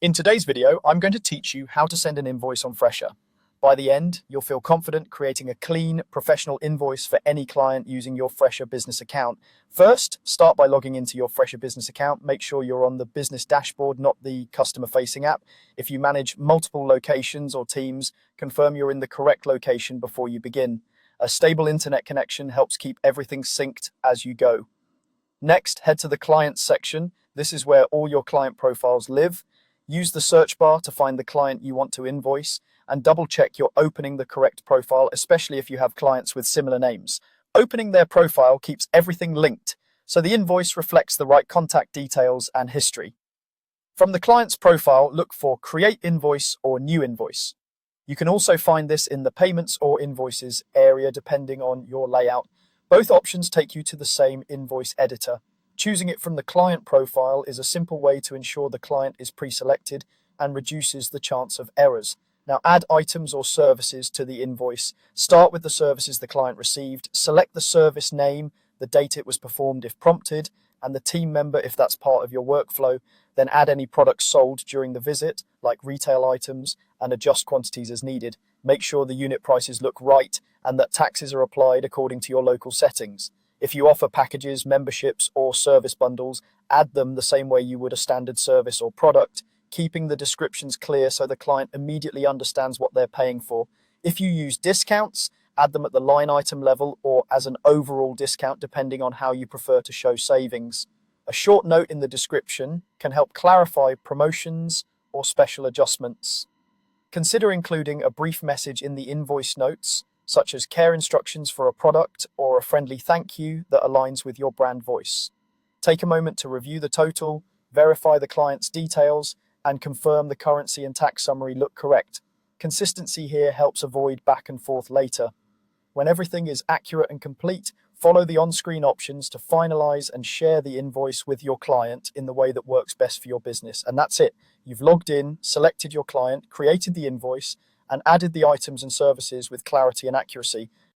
In today's video, I'm going to teach you how to send an invoice on Fresha. By the end, you'll feel confident creating a clean, professional invoice for any client using your Fresha business account. First, start by logging into your Fresha business account. Make sure you're on the business dashboard, not the customer-facing app. If you manage multiple locations or teams, confirm you're in the correct location before you begin. A stable internet connection helps keep everything synced as you go. Next, head to the Clients section. This is where all your client profiles live. Use the search bar to find the client you want to invoice, and double check you're opening the correct profile, especially if you have clients with similar names. Opening their profile keeps everything linked, so the invoice reflects the right contact details and history. From the client's profile, look for Create Invoice or New Invoice. You can also find this in the Payments or Invoices area depending on your layout. Both options take you to the same invoice editor. Choosing it from the client profile is a simple way to ensure the client is pre-selected and reduces the chance of errors. Now add items or services to the invoice. Start with the services the client received. Select the service name, the date it was performed if prompted, and the team member if that's part of your workflow. Then add any products sold during the visit, like retail items, and adjust quantities as needed. Make sure the unit prices look right and that taxes are applied according to your local settings. If you offer packages, memberships, or service bundles, add them the same way you would a standard service or product, keeping the descriptions clear so the client immediately understands what they're paying for. If you use discounts, add them at the line item level or as an overall discount depending on how you prefer to show savings. A short note in the description can help clarify promotions or special adjustments. Consider including a brief message in the invoice notes, such as care instructions for a product or a friendly thank you that aligns with your brand voice. Take a moment to review the total, verify the client's details, and confirm the currency and tax summary look correct. Consistency here helps avoid back and forth later. When everything is accurate and complete, follow the on-screen options to finalize and share the invoice with your client in the way that works best for your business. And that's it. You've logged in, selected your client, created the invoice, and added the items and services with clarity and accuracy.